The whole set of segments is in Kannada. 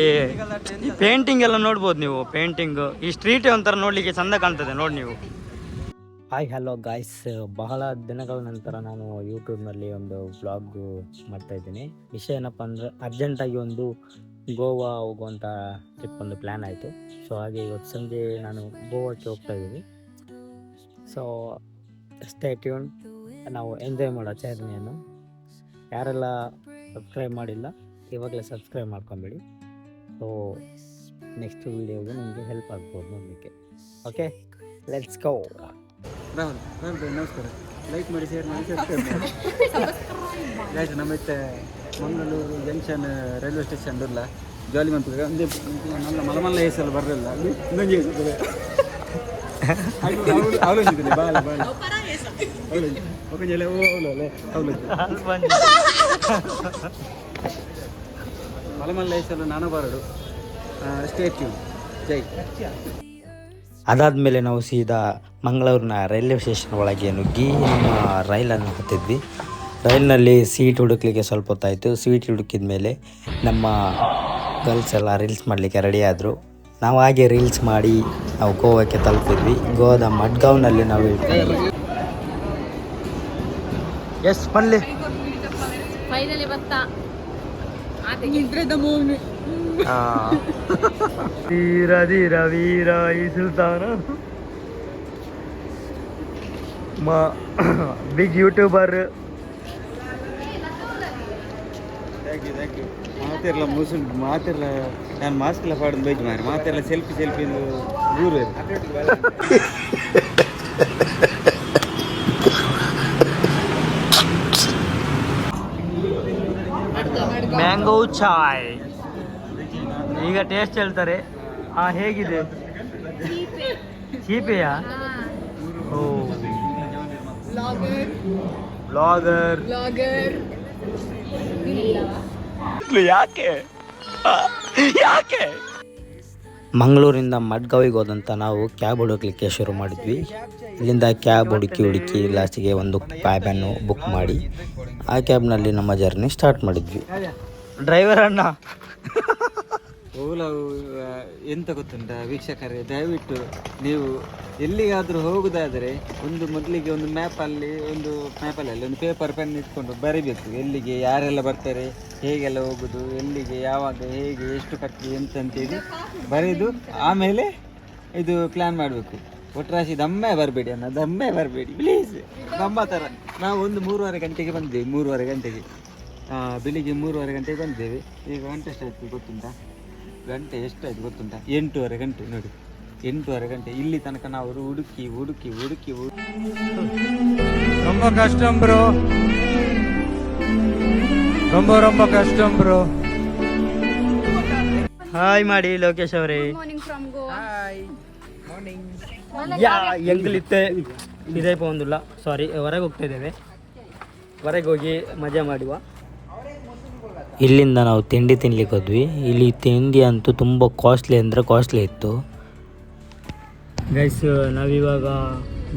ಈ ಪೇಂಟಿಂಗ್ ಎಲ್ಲ ನೋಡ್ಬೋದು ನೀವು. ಪೇಂಟಿಂಗ್ ಈ ಸ್ಟ್ರೀಟ್ ಒಂಥರ ನೋಡ್ಲಿಕ್ಕೆ ಚಂದ ಕಾಣ್ತದೆ ನೋಡಿ ನೀವು. ಹಾಯ್ ಹಲೋ ಗಾಯ್ಸ್, ಬಹಳ ದಿನಗಳ ನಂತರ ನಾನು ಯೂಟ್ಯೂಬ್ನಲ್ಲಿ ಒಂದು ವ್ಲಾಗ್ ಮಾಡ್ತಾ ಇದ್ದೀನಿ. ವಿಷಯ ಏನಪ್ಪ ಅಂದರೆ ಅರ್ಜೆಂಟಾಗಿ ಒಂದು ಗೋವಾ ಹೋಗುವಂಥ ಟ್ರಿಪ್ ಒಂದು ಪ್ಲ್ಯಾನ್ ಆಯಿತು. ಸೊ ಹಾಗೆ ಇವತ್ತು ಸಂಜೆ ನಾನು ಗೋವಾಕ್ಕೆ ಹೋಗ್ತಾ ಇದ್ದೀನಿ. ಸೊ ಸ್ಟೇ ಟ್ಯೂನ್, ನಾವು ಎಂಜಾಯ್ ಮಾಡೋ ಜರ್ನಿಯನ್ನು. ಯಾರೆಲ್ಲ ಸಬ್ಸ್ಕ್ರೈಬ್ ಮಾಡಿಲ್ಲ ಇವಾಗಲೇ ಸಬ್ಸ್ಕ್ರೈಬ್ ಮಾಡ್ಕೊಂಬಿಡಿ. ಸೊ ನೆಕ್ಸ್ಟ್ ವೀಡಿಯೋಗೆ ನಿಮಗೆ ಹೆಲ್ಪ್ ಆಗ್ಬೋದು ನೋಡಲಿಕ್ಕೆ. Okay, let's go. ರಾಹುಲ್ ನಮಸ್ಕಾರ. ಲೈಕ್ ಮಾಡಿ, ಶೇರ್ ಮಾಡಿ, ಸಬ್ಸ್ಕ್ರೈಬ್ ಮಾಡಿ. ಗಾಯ್ಸ್, ನಮ್ಮತ್ತೆ ಮಂಗಳೂರು ಜಂಕ್ಷನ್ ರೈಲ್ವೆ ಸ್ಟೇಷನ್ ಇಲ್ಲ ಜಾಲಿ ಮಂತ್ರಿ ಒಂದೇ ನಮ್ಮ ಮಲಮಲ್ಲ ಹೆಸರು ಬರಲಿಲ್ಲ ಇನ್ನೊಂದು ಹೇಳ್ತದೆ ಅವಲೊಂದಿದ್ದೀನಿ ಬಾಳ ಬಾಳ ಅವಲೊಂದು ಒಕ್ಕಂಜಲೆ ಓಲೋಲೆ ಅವಲೊಂದು ಮಲಮಲ್ಲ ಹೆಸರು ನಾನು ಬರಡು. ಸ್ಟೇಟ್ ಜೈ. ಅದಾದಮೇಲೆ ನಾವು ಸೀದಾ ಮಂಗಳೂರಿನ ರೈಲ್ವೆ ಸ್ಟೇಷನ್ ಒಳಗೆ ನುಗ್ಗಿ ನಮ್ಮ ರೈಲನ್ನು ಹತ್ತಿದ್ವಿ. ರೈಲಿನಲ್ಲಿ ಸೀಟ್ ಹುಡುಕ್ಲಿಕ್ಕೆ ಸ್ವಲ್ಪ ಹೊತ್ತಾಯಿತು. ಸೀಟ್ ಹುಡುಕಿದ ಮೇಲೆ ನಮ್ಮ ಗರ್ಲ್ಸ್ ಎಲ್ಲ ರೀಲ್ಸ್ ಮಾಡಲಿಕ್ಕೆ ರೆಡಿ ಆದರು. ನಾವು ಹಾಗೆ ರೀಲ್ಸ್ ಮಾಡಿ ನಾವು ಗೋವಾಕ್ಕೆ ತಲುಪಿದ್ವಿ. ಗೋವಾದ ಮಡ್ಗಾವ್ನಲ್ಲಿ ನಾವು ಇರ್ತೀವಿ. ಎಸ್ ಬನ್ನಿ ಫೈನಲಿ ಬತ್ತಾ ಧೀರ ಧೀರ ವೀರ ಈ ಸುಲ್ತಾನ ಬಿಗ್ ಯೂಟ್ಯೂಬರ್. ಮಾತಿರಲ್ಲ ಮುಸುಲ್ ಮಾತಿರಲ್ಲ, ನಾನು ಮಾಸ್ಕ್ ಎಲ್ಲ ಪಾಡೋದು ಬೈಕ್ ಮಾರಿ ಮಾತಿರಲ್ಲ ಸೆಲ್ಫಿ ದೂರ ಮ್ಯಾಂಗೋ ಚಾಯ್ ಈಗ ಟೇಸ್ಟ್ ಹೇಳ್ತಾರೆ. ಹೇಗಿದೆ? ಚೀಪೆಯಾ? ಓ ಬ್ಲಾಗರ್ ಯಾಕೆ ಮಂಗಳೂರಿಂದ ಮಡ್ಗಾವಿಗೆ ಹೋದಂಥ ನಾವು ಕ್ಯಾಬ್ ಹುಡುಕ್ಲಿಕ್ಕೆ ಶುರು ಮಾಡಿದ್ವಿ. ಇಲ್ಲಿಂದ ಕ್ಯಾಬ್ ಹುಡುಕಿ ಲಾಸ್ಟಿಗೆ ಒಂದು ಕ್ಯಾಬನ್ನು ಬುಕ್ ಮಾಡಿ ಆ ಕ್ಯಾಬ್ನಲ್ಲಿ ನಮ್ಮ ಜರ್ನಿ ಸ್ಟಾರ್ಟ್ ಮಾಡಿದ್ವಿ. ಡ್ರೈವರ್ ಅಣ್ಣ ಓಲಾ ಎಂತ ಗೊತ್ತುಂಟ ವೀಕ್ಷಕರೇ, ದಯವಿಟ್ಟು ನೀವು ಎಲ್ಲಿಗಾದರೂ ಹೋಗುವುದಾದರೆ ಒಂದು ಮೊದಲಿಗೆ ಒಂದು ಮ್ಯಾಪಲ್ಲಿ ಒಂದು ಪೇಪರ್ ಪೆನ್ ಇಟ್ಕೊಂಡು ಬರೀಬೇಕು. ಎಲ್ಲಿಗೆ ಯಾರೆಲ್ಲ ಬರ್ತಾರೆ, ಹೇಗೆಲ್ಲ ಹೋಗೋದು, ಎಲ್ಲಿಗೆ ಯಾವಾಗ ಹೇಗೆ ಎಷ್ಟು ಖರ್ಚು ಎಂತಂತೇಳಿ ಬರೆದು ಆಮೇಲೆ ಇದು ಪ್ಲ್ಯಾನ್ ಮಾಡಬೇಕು. ಒಟ್ರಾಶಿ ದಮ್ಮೆ ಬರಬೇಡಿ ಅಣ್ಣ, ದಮ್ಮೆ ಬರಬೇಡಿ ಪ್ಲೀಸ್. ನಮ್ಮ ಥರ ನಾವು ಒಂದು 3:30 ಗಂಟೆಗೆ ಬಂದೇವೆ. 3:30 ಗಂಟೆಗೆ ಬೆಳಿಗ್ಗೆ 3:30 ಗಂಟೆಗೆ ಬಂದೇವೆ. ಈಗ ಗಂಟೆ ಎಷ್ಟಾಯ್ತು ಗೊತ್ತುಂಟಾ? ಗಂಟೆ ಎಷ್ಟಾಯ್ತು ಗೊತ್ತುಂಟಾ? 8:30 ಗಂಟೆ ನೋಡಿ. 8:30 ಗಂಟೆ ಇಲ್ಲಿ ತನಕ ನಾವು ಹುಡುಕಿ ரொம்ப கஷ்டம் ப்ரோ, ரொம்ப கஷ்டம் ப்ரோ. ಹಾಯ್ ಮಾಡಿ ಲೋಕೇಶ್ ಅವರೇ. ಎಂಗಲಿತ್ತೆ ಇದೇ ಪೋಂದಿಲ್ಲ, ಸಾರಿ, ಹೊರಗೆ ಹೋಗ್ತಾ ಇದ್ದೇವೆ. ಹೊರಗೆ ಹೋಗಿ ಮಜಾ ಮಾಡುವ. ಇಲ್ಲಿಂದ ನಾವು ತಿಂಡಿ ತಿನ್ಲಿಕ್ಕೆ ಹೋದ್ವಿ. ಇಲ್ಲಿ ತಿಂಡಿ ಅಂತೂ ತುಂಬ ಕಾಸ್ಟ್ಲಿ ಇತ್ತು ಗೈಸ್. ನಾವಿವಾಗ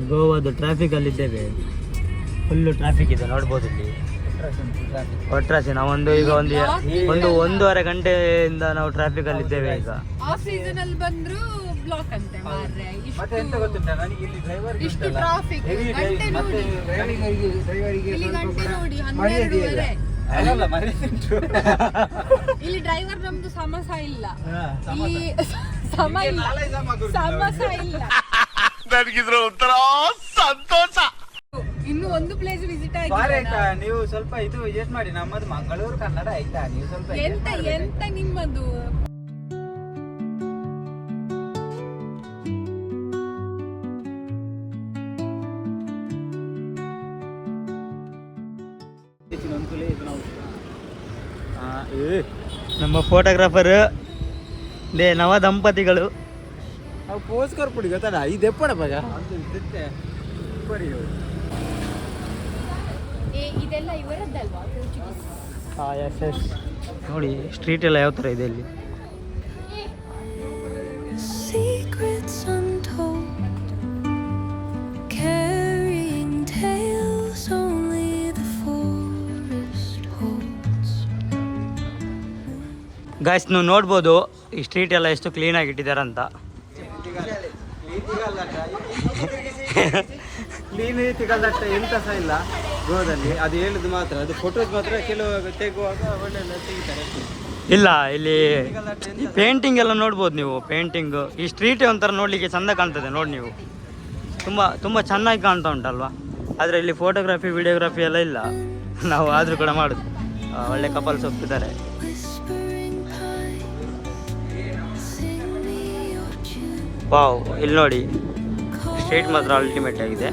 ಗೋವಾದ ಟ್ರಾಫಿಕಲ್ಲಿದ್ದೇವೆ. ಫುಲ್ಲು ಟ್ರಾಫಿಕ್ ಇದೆ ನೋಡ್ಬೋದು ಇಲ್ಲಿ. ಒಟ್ರಾಸಿ ನಾವೊಂದು ಈಗ ಒಂದು 1.5 ಗಂಟೆಯಿಂದ ನಾವು ಟ್ರಾಫಿಕಲ್ಲಿದ್ದೇವೆ. ಈಗ ಮತ್ತೆ ಎಂತ ಗೊತ್ತುಂಟ, ನನಗೆ ಇಲ್ಲಿ ಡ್ರೈವರ್ ಇಲ್ಲಿ ಡ್ರೈವರ್ ನಮ್ದು ಸಮಸ ಇಲ್ಲ, ನನಗಿದ್ರ ಒಂಥರ ಸಂತೋಷ. ಇನ್ನು ಒಂದು ಪ್ಲೇಸ್ ವಿಸಿಟ್ ಆಯ್ತಾ? ನೀವು ಸ್ವಲ್ಪ ಇದು ಅಡ್ಜಸ್ಟ್ ಮಾಡಿ. ನಮ್ಮದು ಮಂಗಳೂರು ಕನ್ನಡ ಆಯ್ತಾ? ನೀವು ಸ್ವಲ್ಪ ಎಂತ ನಿಮ್ಮದು ನಮ್ಮ ಫೋಟೋಗ್ರಾಫರ್ ನವ ದಂಪತಿಗಳು. ನಾವು ಪೋಸ್ ಕೊಡ್ಬಿಡಿ ಗೊತ್ತಾಡ. ಇದು ಎಪ್ಪಡ ಬಗ ಇದೆಲ್ಲ ಇವರದ್ದಲ್ವಾ? ಎಸ್ ನೋಡಿ ಸ್ಟ್ರೀಟ್ ಎಲ್ಲ ಯಾವ ಥರ ಇದೆ ಇಲ್ಲಿ. ಗಾಯ್ಸ್ ನೀವು ನೋಡ್ಬೋದು ಈ ಸ್ಟ್ರೀಟ್ ಎಲ್ಲ ಎಷ್ಟು ಕ್ಲೀನಾಗಿ ಇಟ್ಟಿದ್ದಾರೆ ಅಂತ. ಕ್ಲೀನ್ ಸಿಗಲ್ದಟ್ಟ ಎಂತ ಸಹ ಇಲ್ಲ ಗೋದಲ್ಲಿ. ಅದು ಹೇಳುದು ಮಾತ್ರ, ಅದು ಫೋಟೋಸ್ ಮಾತ್ರ ಕೆಲವು ತೆಗುವಾಗ ಒಳ್ಳೆ ತೆಗಿತಾರೆ. ಇಲ್ಲ ಇಲ್ಲಿ ಈ ಪೇಂಟಿಂಗ್ ಎಲ್ಲ ನೋಡ್ಬೋದು ನೀವು. ಪೇಂಟಿಂಗ್ ಈ ಸ್ಟ್ರೀಟೇ ಒಂಥರ ನೋಡಲಿಕ್ಕೆ ಚೆಂದ ಕಾಣ್ತದೆ ನೋಡಿ ನೀವು. ತುಂಬ ಚೆನ್ನಾಗಿ ಕಾಣ್ತಾ ಉಂಟಲ್ವಾ. ಆದರೆ ಇಲ್ಲಿ ಫೋಟೋಗ್ರಫಿ ವಿಡಿಯೋಗ್ರಫಿ ಎಲ್ಲ ಇಲ್ಲ. ನಾವು ಆದರೂ ಕೂಡ ಮಾಡೋದು. ಒಳ್ಳೆ ಕಪಲ್ಸ್ ಹೋಗ್ತಿದ್ದಾರೆ. ವಾವ್, ಇಲ್ಲಿ ನೋಡಿ ಸ್ಟ್ರೀಟ್ ಮಾತ್ರ ಅಲ್ಟಿಮೇಟ್ ಆಗಿದೆ.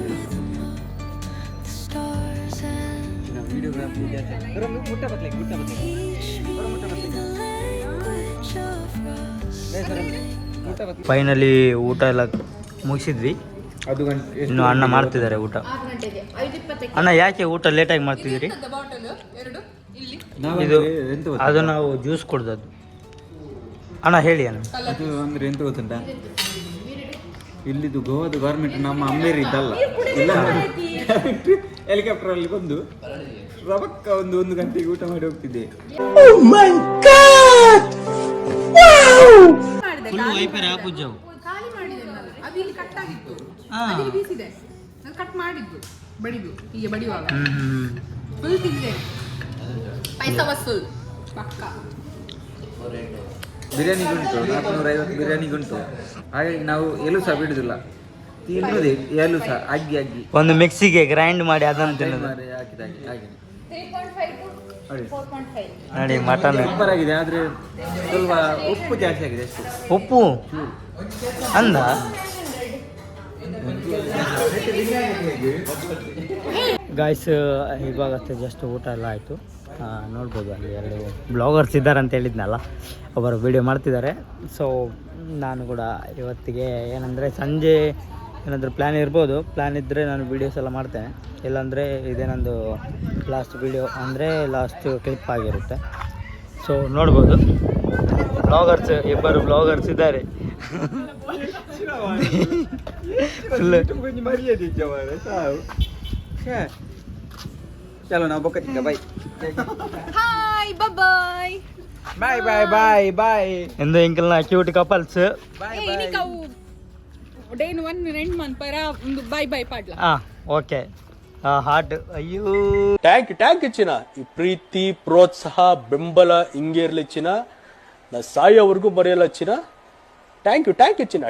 ಫೈನಲಿ ಊಟ ಎಲ್ಲ ಮುಗಿಸಿದ್ವಿ. ಇನ್ನು ಅಣ್ಣ ಮಾಡ್ತಿದ್ದಾರೆ ಊಟ. ಅಣ್ಣ ಯಾಕೆ ಊಟ ಲೇಟಾಗಿ ಮಾಡ್ತಿದ್ದೀರಿ? ಇದು ಅದು ನಾವು ಜ್ಯೂಸ್ ಕುಡ್ದದ್ದು. ಅಣ್ಣ ಹೇಳಿ ಅಣ್ಣ. ಅದು ಅಂದ್ರೆ ಎಂತ ಗೊತ್ತುಂಟ, ಇಲ್ಲಿದು ಗೋವಾದ ಗೌರ್ಮೆಂಟ್ ನಮ್ಮ ಅಮ್ಮೇರಿ ಇದ್ದಲ್ಲ, ಇಲ್ಲ ಹೆಲಿಕಾಪ್ಟರ್ ಅಲ್ಲಿ ಬಂದು ರವಕ್ಕ ಒಂದು ಗಂಟೆಗೆ ಊಟ ಮಾಡಿ ಹೋಗ್ತಿದ್ದೆ. ಖಾಲಿ ಮಾಡಿದೆ ನಾನು. ಅದು ಇಲ್ಲಿ ಕಟ್ ಆಗಿತ್ತು, ಅದಕ್ಕೆ ಬೀಸಿದೆ. ನಾನು ಕಟ್ ಮಾಡಿದ್ದು ಬಡಿದು ಹೀಗೆ ಬಡಿಯುವಾಗ ಫುಲ್ ತಿಂದೆ. ಪೈಸಾ ವಸೂಲ್ ಪಕ್ಕ. ಬಿರಿಯಾನಿಗುಂಟು 450 ಬಿರಿಯಾನಿಗುಂಟು. ಹಾಗಾಗಿ ನಾವು ಎಲ್ಲೂ ಸಹ ಬಿಡುದಿಲ್ಲ, ತಿನ್ನುವುದೇ ಎಲ್ಲೂ ಸಹ ಅಗ್ಗಿ ಒಂದು ಮಿಕ್ಸಿಗೆ ಗ್ರೈಂಡ್ ಮಾಡಿ ಅದನ್ನು ತಿನ್ನೋದು. ಹಾಕಿದಾಗೆ ಹಾಗೆ 3.5 to 4.5. ನೋಡಿ ಮಟನ್ ಸೂಪರ್ ಆಗಿದೆ. ಆದ್ರೆ ಸ್ವಲ್ಪ ಉಪ್ಪು ಜಾಸ್ತಿ ಆಗಿದೆ ಅಷ್ಟೇ. ಉಪ್ಪು ಅಂದ. ಗಾಯ್ಸ್ ಇವಾಗಷ್ಟೇ ಜಸ್ಟ್ ಊಟ ಎಲ್ಲ ಆಯಿತು. ನೋಡ್ಬೋದು ಅಲ್ಲಿ 2 ಬ್ಲಾಗರ್ಸ್ ಇದ್ದಾರೆ ಅಂತ ಹೇಳಿದ್ನಲ್ಲ, ಒಬ್ಬರು ವೀಡಿಯೋ ಮಾಡ್ತಿದ್ದಾರೆ. ಸೊ ನಾನು ಕೂಡ ಇವತ್ತಿಗೆ ಏನಂದರೆ ಸಂಜೆ ಏನಾದರೂ ಪ್ಲ್ಯಾನ್ ಇರ್ಬೋದು. ಪ್ಲ್ಯಾನ್ ಇದ್ದರೆ ನಾನು ವೀಡಿಯೋಸ್ ಎಲ್ಲ ಮಾಡ್ತೇನೆ, ಇಲ್ಲಾಂದರೆ ಇದೇ ನಂದು ಲಾಸ್ಟ್ ವೀಡಿಯೋ ಅಂದರೆ ಲಾಸ್ಟ್ ಕ್ಲಿಪ್ ಆಗಿರುತ್ತೆ. ಸೊ ನೋಡ್ಬೋದು ಬ್ಲಾಗರ್ಸ್, ಇಬ್ಬರು ಬ್ಲಾಗರ್ಸ್ ಇದ್ದಾರೆ. ಚಲೋ ನಾವು ಬೊಕ್ಕ by hi bye bye bye bye bye ಎಂದು ಇಂಕಲ್ನ ಕ್ಯೂಟ್ ಕಪಲ್ಸ್. ಏನಿಕವು ಡೇನ್ 1 2 ಮಂತ್ ಪರ ಒಂದು ಬೈ ಬೈ ಪಾಡ್ಲ. Okay heart. ಅಯ್ಯೋ ಟ್ಯಾಂಕ್ ಚಿನ್ನ. ಈ ಪ್ರೀತಿ ಪ್ರೋತ್ಸಾಹ ಬೆಂಬಲ ಹಿಂಗೆ ಇರ್ಲಿ ಚಿನ್ನ. ನಾ ಸಾಯೋವರೆಗೂ ಬರೆಯಲ್ಲ ಚಿನ್ನ. ಥ್ಯಾಂಕ್ ಯು ಚಿನ್ನ.